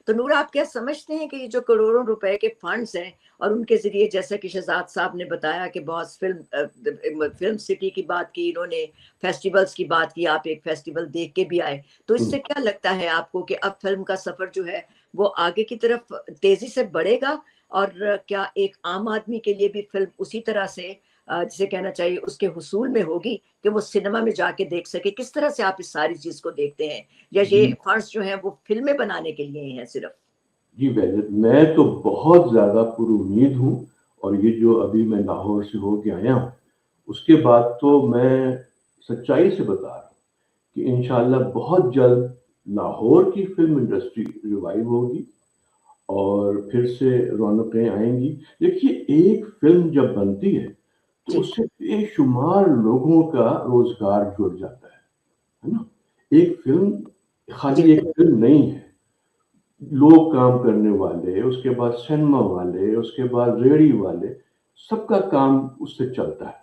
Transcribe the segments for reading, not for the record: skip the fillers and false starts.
तो नूर, आप क्या समझते हैं कि ये जो करोड़ों रुपए के फंड्स हैं और उनके जरिए, जैसा कि शहजाद साहब ने बताया कि बहुत फिल्म सिटी की बात की इन्होंने, फेस्टिवल्स की बात की, आप एक फेस्टिवल देख के भी आए, तो इससे क्या लगता है आपको कि अब फिल्म का सफर जो है वो आगे की तरफ तेजी से बढ़ेगा? और क्या एक आम आदमी के लिए भी फिल्म उसी तरह से जिसे कहना चाहिए उसके हुसूल में होगी कि वो सिनेमा में जाके देख सके? किस तरह से आप इस सारी चीज को देखते हैं, या ये जी फंड्स जो हैं वो फिल्में बनाने के लिए ही हैं सिर्फ? जी बेनत, मैं तो बहुत ज्यादा पुरुमीद हूँ। और ये जो अभी मैं लाहौर से होके आया हूँ, उसके बाद तो मैं सच्चाई से बता रहा हूँ कि इंशाल्लाह बहुत जल्द लाहौर की फिल्म इंडस्ट्री रिवाइव होगी और फिर से रौनकें आएंगी। देखिए, एक फिल्म जब बनती है तो जी। उससे बेशुमार लोगों का रोजगार जुड़ जाता है ना। एक फिल्म जी खाली एक फिल्म नहीं है। लोग काम करने वाले, उसके बाद सिनेमा वाले, उसके बाद रेहड़ी वाले, सबका काम उससे चलता है।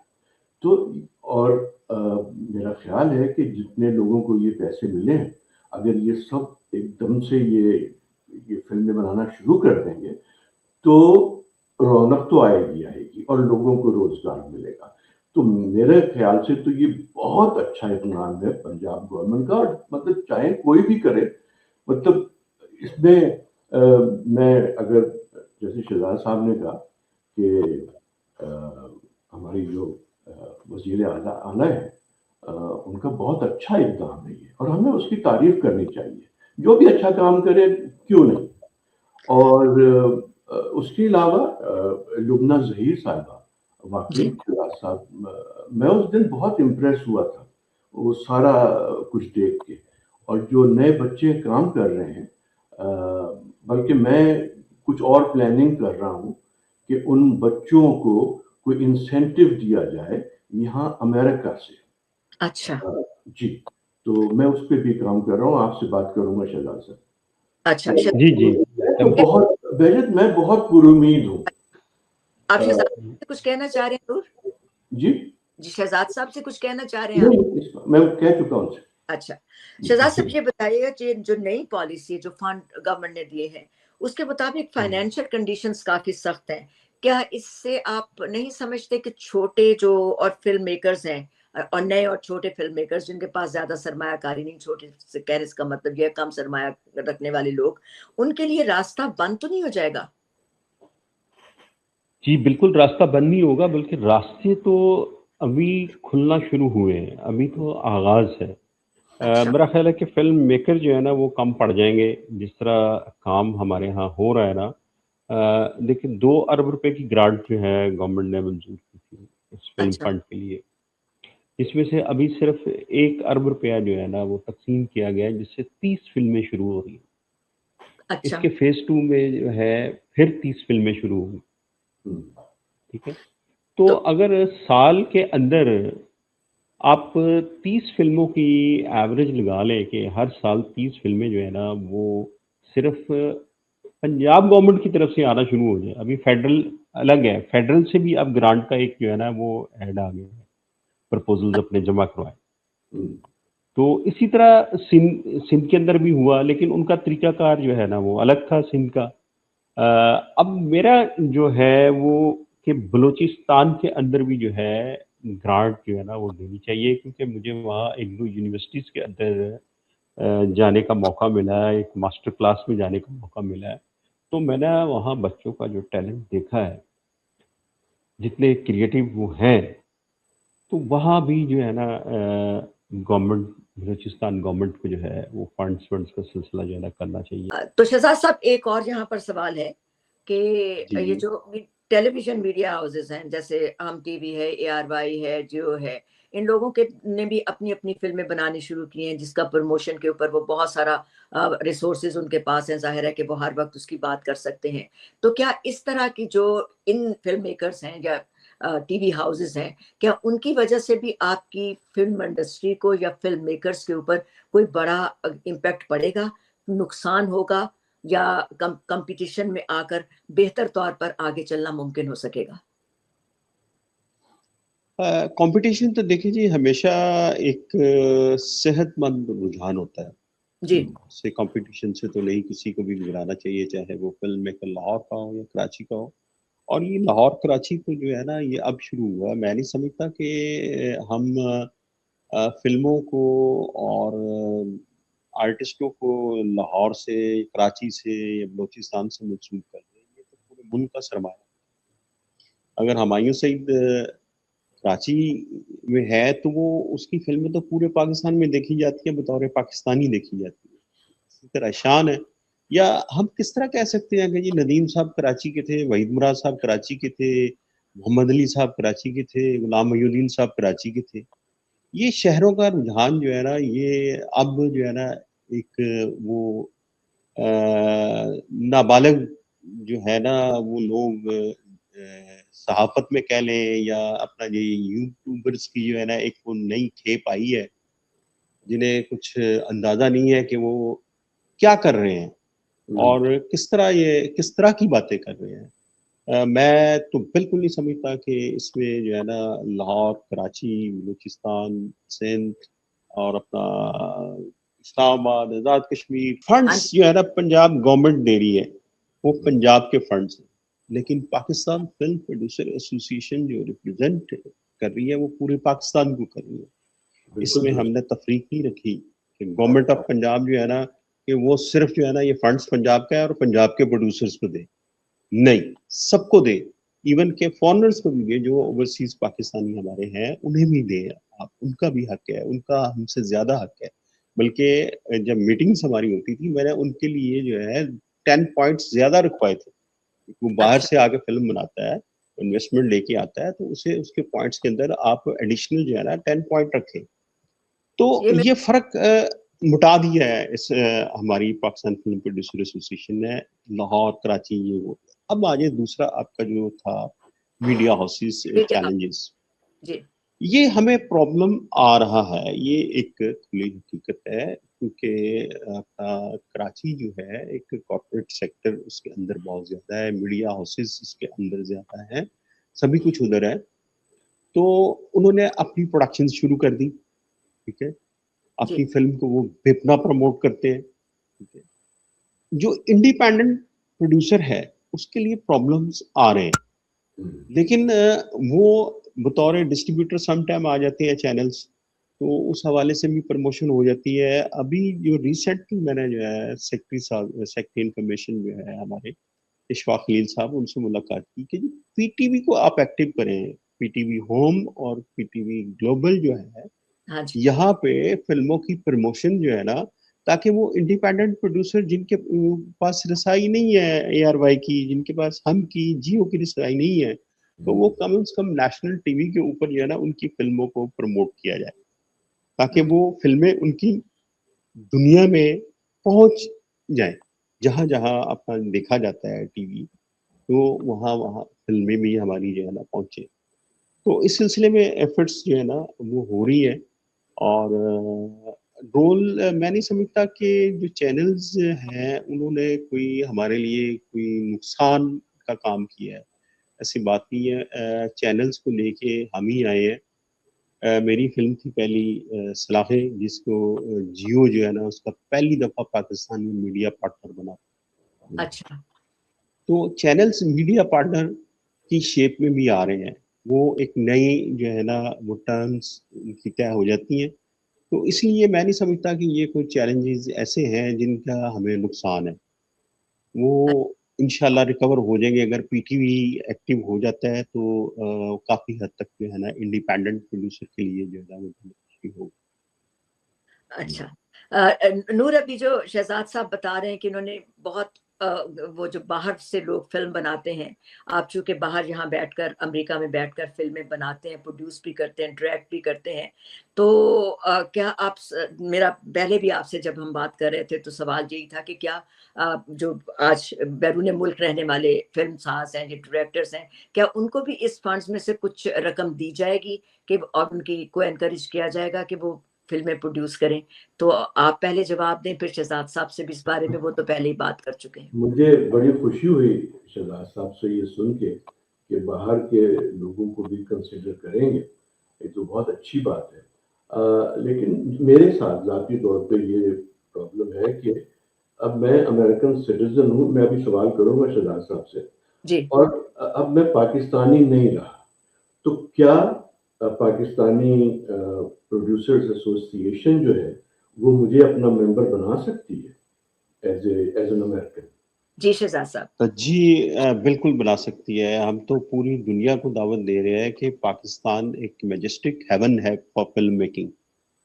तो और मेरा ख्याल है कि जितने लोगों को ये पैसे मिले हैं, अगर ये सब एकदम से ये फिल्में बनाना शुरू कर देंगे तो रौनक तो आएगी आएगी और लोगों को रोजगार मिलेगा। तो मेरे ख्याल से तो ये बहुत अच्छा इक़दाम है पंजाब गवर्नमेंट का। और मतलब चाहे कोई भी करे, मतलब इसमें मैं अगर जैसे शहजाद साहब ने कहा कि अ, हमारी जो वजीर आला आला है, उनका बहुत अच्छा इक़दाम है ये, और हमें उसकी तारीफ करनी चाहिए। जो भी अच्छा काम करे, क्यों नहीं। और उसके अलावा लुबना ज़हीर साहिबा, वाकई जी। शहजाद साहब, मैं उस दिन बहुत इम्प्रेस हुआ था वो सारा कुछ देख के। और जो नए बच्चे काम कर रहे हैं, बल्कि मैं कुछ और प्लानिंग कर रहा हूँ कि उन बच्चों को कोई इंसेंटिव दिया जाए यहाँ अमेरिका से। अच्छा। जी, तो मैं उस पे भी काम कर रहा हूँ, आपसे बात करूंगा शहजाद साहब। अच्छा। जी जी। मैं तो बहुत बेहद, मैं बहुत पुरुमीद हूँ। आप अ, शहजाद से कुछ कहना चाह रहे हैं नूर? जी जी, शहजाद साहब से कुछ कहना चाह रहे हैं आप? नहीं, मैं कह चुका हूँ उनसे। अच्छा, शहजाद साहब जी ये बताइएगा कि जो नई पॉलिसी जो फंड गवर्नमेंट ने दिए हैं, उसके मुताबिक फाइनेंशियल कंडीशंस काफ़ी सख्त हैं। क्या इससे आप नहीं समझते कि छोटे जो और फ़िल्म मेकर्स हैं, और नए और छोटे फ़िल्म मेकर्स जिनके पास ज़्यादा सरमायाकारी नहीं, छोटे से कहने का मतलब ये है कम सरमाया रखने वाले लोग, उनके लिए रास्ता बंद तो नहीं हो जाएगा? जी, बिल्कुल रास्ता बंद नहीं होगा, बल्कि रास्ते तो अभी खुलना शुरू हुए हैं, अभी तो आगाज़ है। अच्छा। मेरा ख़्याल है कि फ़िल्म मेकर जो है ना वो कम पड़ जाएँगे, जिस तरह काम हमारे यहाँ हो रहा है ना। देखिए 2 अरब रुपए की ग्रांट जो है गवर्नमेंट ने मंज़ूर की थी इस फ़िल्म अच्छा। फंड के लिए। इसमें से अभी सिर्फ़ 1 अरब रुपया जो है ना वो तक़सीम किया गया है, जिससे 30 फ़िल्में शुरू हो रही हैं। अच्छा। इसके फ़ेज़ 2 में जो है फिर 30 फ़िल्में शुरू होंगी, हम्म, ठीक है? तो तो अगर साल के अंदर आप 30 फ़िल्मों की एवरेज लगा लें कि हर साल 30 फ़िल्में जो है ना वो सिर्फ़ पंजाब गवर्नमेंट की तरफ से आना शुरू हो जाए। अभी फेडरल अलग है, फेडरल से भी अब ग्रांट का एक जो है ना वो ऐड आ गया है, प्रपोज़ल्स अपने जमा करवाएँ। हम्म, तो इसी तरह सिंध सिंध के अंदर भी हुआ, लेकिन उनका तरीक़ाकार जो है ना वो अलग था सिंध का। अब मेरा जो है वो कि बलूचिस्तान के अंदर भी जो है ग्रांट जो है ना वो देनी चाहिए, क्योंकि मुझे वहाँ 1-2 यूनिवर्सिटीज़ के अंदर जाने का मौका मिला है, एक मास्टर क्लास में जाने का मौका मिला है। तो मैंने वहाँ बच्चों का जो टैलेंट देखा है, जितने क्रिएटिव वो हैं, तो वहाँ भी जो है ना गवर्नमेंट, बलूचिस्तान गवर्नमेंट को जो है वो फंड्स वंड्स का सिलसिला जो है ना करना चाहिए। तो शहजाद साहब, एक और यहाँ पर सवाल है कि जी, ये जी। जो टेलीविजन मीडिया हाउसेस हैं, जैसे हम टीवी है, एआरवाई है, जियो है, इन लोगों के ने भी अपनी अपनी फिल्में बनानी शुरू की हैं, जिसका प्रमोशन के ऊपर वो बहुत सारा रिसोर्सेज उनके पास है, जाहिर है कि वो हर वक्त उसकी बात कर सकते हैं। तो क्या इस तरह की जो इन फिल्म मेकर्स हैं या टीवी हाउसेस हैं, क्या उनकी वजह से भी आपकी फिल्म इंडस्ट्री को या फिल्म मेकर्स के ऊपर कोई बड़ा इम्पैक्ट पड़ेगा, नुकसान होगा, या कंपटीशन में आकर बेहतर तौर पर आगे चलना मुमकिन हो सकेगा? कंपटीशन तो देखिए जी हमेशा एक सेहतमंद रुझान होता है। जी से कंपटीशन से तो नहीं किसी को भी घबराना चाहिए, चाहे वो फिल्म मेकर लाहौर का हो या कराची का हो। और ये लाहौर कराची तो जो है ना ये अब शुरू हुआ, मैं नहीं समझता कि हम फिल्मों को और आर्टिस्टों को लाहौर से, कराची से या बलूचिस्तान से मंसूब कर रहे हैं। ये तो पूरे मुल्क का सरमाया है। अगर हुमायूं सईद कराची में है तो वो उसकी फिल्में तो पूरे पाकिस्तान में देखी जाती है, बतौर पाकिस्तानी देखी जाती है। इसी तरह शान है। या हम किस तरह कह सकते हैं कि जी नदीम साहब कराची के थे, वहीद मुराद साहब कराची के थे, मोहम्मद अली साहब कराची के थे, गुलाम मोहिउद्दीन साहब कराची के थे। ये शहरों का रुझान जो है ना, ये अब जो है ना एक वो नाबालिग जो है ना, वो लोग सहाफत में कह लें या अपना ये यूट्यूबर्स की जो है ना एक वो नई खेप आई है, जिन्हें कुछ अंदाजा नहीं है कि वो क्या कर रहे हैं और किस तरह की बातें कर रहे हैं। मैं तो बिल्कुल नहीं समझता कि इसमें जो है ना लाहौर, कराची, बलूचिस्तान, सिंध और अपना इस्लामाबाद, आज़ाद कश्मीर हाँ फंड्स जी जो है ना पंजाब गवर्नमेंट दे रही है, वो पंजाब के फंड्स हैं। लेकिन पाकिस्तान फिल्म प्रोड्यूसर एसोसिएशन जो रिप्रेजेंट कर रही है वो पूरे पाकिस्तान को कर रही है। बिल्कुल इसमें दुरुस्त। हमने तफरीक नहीं रखी कि गवर्नमेंट ऑफ पंजाब जो है ना कि वो सिर्फ जो है ना ये फंड्स पंजाब का है और पंजाब के प्रोड्यूसर्स को दे, नहीं, सबको दे। इवन के फॉरेनर्स को भी दे, जो ओवरसीज पाकिस्तानी हमारे हैं उन्हें भी दे। आप, उनका भी हक है, उनका हमसे ज्यादा हक है। बल्कि जब मीटिंग्स हमारी होती थी मैंने उनके लिए जो है 10 पॉइंट्स ज्यादा रखवाए थे। वो बाहर अच्छा से आके फिल्म बनाता है, इन्वेस्टमेंट लेके आता है, तो उसे उसके पॉइंट्स के अंदर आप एडिशनल जो है ना 10 पॉइंट रखें। तो ये मैं ये फर्क मिटा दिया है इस हमारी पाकिस्तान फिल्म प्रोड्यूसर एसोसिएशन ने, लाहौर, कराची, ये वो। अब आ जाए दूसरा आपका जो था मीडिया हाउसेस मीडिया चैलेंजेस। जी ये हमें प्रॉब्लम आ रहा है, ये एक खुली हकीकत है, क्योंकि आपका कराची जो है एक कॉर्पोरेट सेक्टर उसके अंदर बहुत ज्यादा है, मीडिया हाउसेस उसके अंदर ज्यादा है, सभी कुछ उधर है। तो उन्होंने अपनी प्रोडक्शन शुरू कर दी, ठीक है, जी अपनी फिल्म को वो बेपना प्रमोट करते हैं, ठीक है। जो इंडिपेंडेंट प्रोड्यूसर है उसके लिए प्रॉब्लम्स आ रहे हैं, लेकिन वो बतौर डिस्ट्रीब्यूटर सम टाइम आ जाते हैं चैनल्स, तो उस हवाले से भी प्रमोशन हो जाती है। अभी जो रिसेंटली मैंने जो है सेक्रेटरी साहब, सेक्रेटरी इंफॉर्मेशन जो है हमारे इशफाक खलील साहब, उनसे मुलाकात की कि पीटीवी को आप एक्टिव करें, पीटीवी होम और पीटीवी ग्लोबल जो है हाँ जी यहाँ पे फिल्मों की प्रमोशन जो है ना, ताकि वो इंडिपेंडेंट प्रोड्यूसर जिनके पास रसाई नहीं है एआरवाई की, जिनके पास हम की जियो की रसाई नहीं है, तो वो कम से कम नेशनल टीवी के ऊपर जो है ना उनकी फिल्मों को प्रमोट किया जाए, ताकि हम्म, वो फिल्में उनकी दुनिया में पहुंच जाए। जहां जहां अपना देखा जाता है टीवी, तो वहां वहां फिल्में भी हमारी जो है ना पहुंचे। तो इस सिलसिले में एफर्ट्स जो है ना वो हो रही है। और रोल मैं नहीं समझता कि जो चैनल्स हैं उन्होंने कोई हमारे लिए कोई नुकसान का काम किया है, ऐसी बात नहीं है। चैनल्स को लेके हम ही आए हैं। मेरी फिल्म थी पहली सलाखें, जिसको जियो जो है ना उसका पहली दफा पाकिस्तान में मीडिया पार्टनर बना। अच्छा तो चैनल्स मीडिया पार्टनर की शेप में भी आ रहे हैं। वो एक नई जो है ना वो टर्म्स उनकी तय हो जाती हैं। तो इसलिए मैं नहीं समझता कि ये कोई चैलेंजेस ऐसे हैं जिनका हमें नुकसान है। वो इंशाल्लाह रिकवर हो जाएंगे। अगर पीटीवी एक्टिव हो जाता है तो काफ़ी हद तक जो है ना इंडिपेंडेंट प्रोड्यूसर के लिए जो है ना वो बेनिफिशियल होगा। अच्छा नूर अभी जो शहजाद साहब बता रहे हैं कि उन्होंने बहुत वो जो बाहर से लोग फ़िल्म बनाते हैं, आप चूँकि बाहर यहाँ बैठकर अमेरिका में बैठकर फ़िल्में बनाते हैं, प्रोड्यूस भी करते हैं, डायरेक्ट भी करते हैं। तो क्या आप स मेरा पहले भी आपसे जब हम बात कर रहे थे तो सवाल यही था कि क्या जो आज बैरून मुल्क रहने वाले फ़िल्म साज़ हैं, जो डायरेक्टर्स हैं, क्या उनको भी इस फंड्स में से कुछ रकम दी जाएगी कि और उनकी को एनकरेज किया जाएगा कि वो फ़िल्में प्रोड्यूस करें? तो आप पहले जवाब दें, फिर शहज़ाद साहब से भी इस बारे में, वो तो पहले ही बात कर चुके हैं। मुझे बड़ी खुशी हुई शहजाद साहब से ये सुन के कि बाहर के लोगों को भी कंसिडर करेंगे, ये तो बहुत अच्छी बात है। लेकिन मेरे साथ ज़ाती तौर पे ये प्रॉब्लम है कि अब मैं अमेरिकन सिटीजन हूँ, मैं अभी सवाल करूँगा शहजाद साहब से, जी। और अब मैं पाकिस्तानी नहीं रहा, तो क्या पाकिस्तानी प्रोड्यूसर्स एसोसिएशन जो है, वो मुझे अपना मेंबर बना सकती है एज एन अमेरिकन? जी शहजाद साहब। तो जी बिल्कुल बना सकती है। हम तो पूरी दुनिया को दावत दे रहे हैं कि पाकिस्तान एक मैजेस्टिक हेवन है फॉर फिल्म मेकिंग।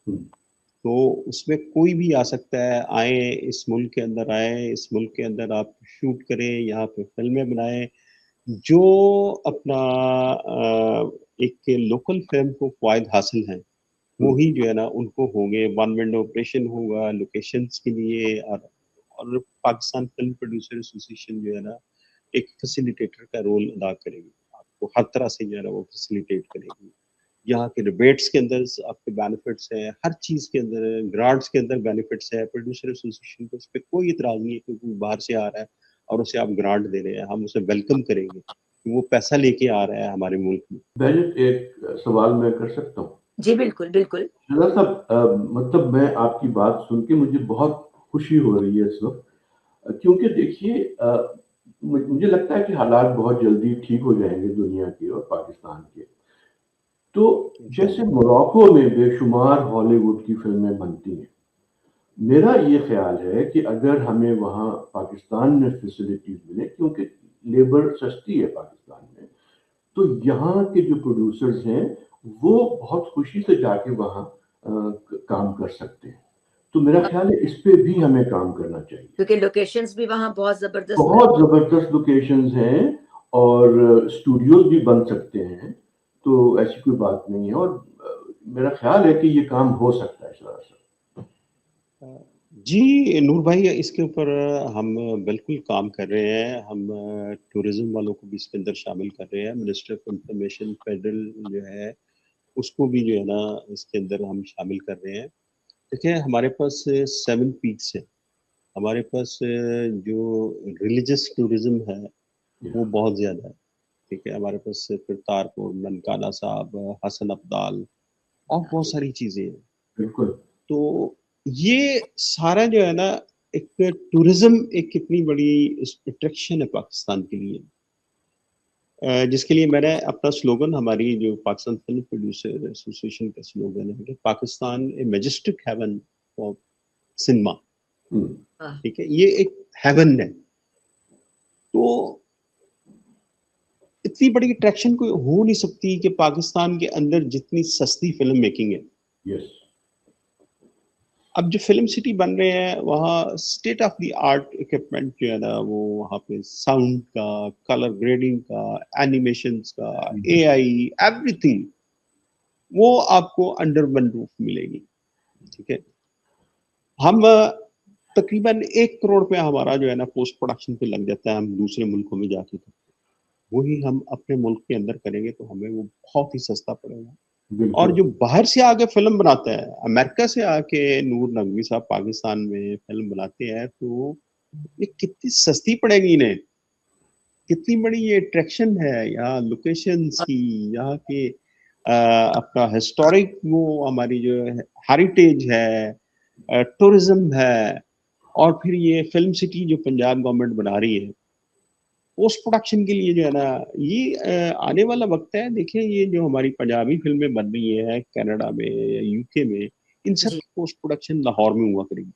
हम्म, तो उसमें कोई भी आ सकता है, आए इस मुल्क के अंदर आए, इस मुल्क के अंदर आप शूट करें, यहाँ पे फिल्में बनाएं। जो अपना एक लोकल फिल्म को फायद हासिल है, वो ही जो है ना उनको होंगे। वन विंडो ऑपरेशन होगा लोकेशंस के लिए, और पाकिस्तान फिल्म प्रोड्यूसर एसोसिएशन जो है ना एक फैसिलिटेटर का रोल अदा करेगी, आपको हर तरह से जो है ना वो फैसिलिटेट करेगी। यहाँ के रिबेट्स के अंदर आपके बेनिफिट्स है, हर चीज के अंदर, ग्रांट्स के अंदर बेनिफिट्स है। प्रोड्यूसर एसोसिएशन को उस पर कोई इतराज नहीं है कि कोई बाहर से आ रहा है और उसे आप ग्रांट दे रहे हैं, हम उसे वेलकम करेंगे कि वो पैसा लेके आ रहा है हमारे मुल्क में। बैलेट एक सवाल मैं कर सकता हूँ? जी बिल्कुल बिल्कुल। शहजाद साहब, मतलब मैं आपकी बात सुन के मुझे बहुत खुशी हो रही है इस वक्त, क्योंकि देखिए, मुझे लगता है कि हालात बहुत जल्दी ठीक हो जाएंगे दुनिया के और पाकिस्तान के। तो जैसे इंशाल्लाह। मोरक्को में बेशुमार हॉलीवुड की फिल्में बनती हैं, मेरा ये ख्याल है कि अगर हमें वहाँ पाकिस्तान में फैसिलिटीज मिले, क्योंकि लेबर सस्ती है पाकिस्तान में, तो यहाँ के जो प्रोड्यूसर्स हैं वो बहुत खुशी से जाके वहाँ काम कर सकते हैं। तो मेरा ख्याल है इस पे भी हमें काम करना चाहिए। क्योंकि लोकेशंस भी वहाँ बहुत जबरदस्त बहुत जबरदस्त लोकेशंस हैं और स्टूडियोज भी बन सकते हैं, तो ऐसी कोई बात नहीं है। और मेरा ख्याल है कि ये काम हो सकता है सर। जी नूर भाई, इसके ऊपर हम बिल्कुल काम कर रहे हैं। हम टूरिज्म वालों को भी इसके अंदर शामिल कर रहे हैं। मिनिस्ट्री ऑफ इंफॉर्मेशन फेडरल जो है उसको भी जो है ना इसके अंदर हम शामिल कर रहे हैं। देखिए हमारे पास 7 पीक्स है। हमारे पास जो रिलीजियस टूरिज्म है वो बहुत ज्यादा है। ठीक है, हमारे पास करतारपुर, ननकाना साहब, हसन अब्दाल और बहुत सारी चीजें हैं। बिल्कुल। तो ये सारा जो है ना एक टूरिज्म एक कितनी बड़ी अट्रैक्शन है पाकिस्तान के लिए, जिसके लिए मैंने अपना स्लोगन, हमारी जो पाकिस्तान फिल्म प्रोड्यूसर एसोसिएशन का स्लोगन है कि पाकिस्तान ए मैजेस्टिक हेवन फॉर सिनेमा। हम्म, हाँ। ठीक है, ये एक हेवन है। तो इतनी बड़ी अट्रैक्शन कोई हो नहीं सकती कि पाकिस्तान के अंदर जितनी सस्ती फिल्म मेकिंग है। यस। अब जो फिल्म सिटी बन रहे हैं वहाँ state of the art equipment जो है ना, वो वहाँ पे साउंड का, कलर ग्रेडिंग का, एनिमेशंस का, एआई, एवरीथिंग वो आपको अंडर वन रूफ मिलेगी। ठीक है, हम तकरीबन 1 करोड़ रुपया हमारा जो है ना पोस्ट प्रोडक्शन पे लग जाता है, हम दूसरे मुल्कों में जाके करते हैं। वही हम अपने मुल्क के अंदर करेंगे तो हमें वो बहुत ही सस्ता पड़ेगा। और बिल्कुल। जो बाहर से आके फिल्म बनाता है, अमेरिका से आके नूर नकवी साहब पाकिस्तान में फिल्म बनाते हैं, तो ये कितनी सस्ती पड़ेगी इन्हें। कितनी बड़ी ये अट्रैक्शन है यहाँ लोकेशंस की, यहाँ के अपना हिस्टोरिक वो हमारी जो हेरिटेज है, टूरिज्म है। और फिर ये फिल्म सिटी जो पंजाब गवर्नमेंट बना रही है पोस्ट प्रोडक्शन के लिए जो है ना, ये आने वाला वक्त है। देखिए ये जो हमारी पंजाबी फिल्में बन रही है कनाडा में या यूके में, इन सब जी। की पोस्ट प्रोडक्शन लाहौर में हुआ करेगी।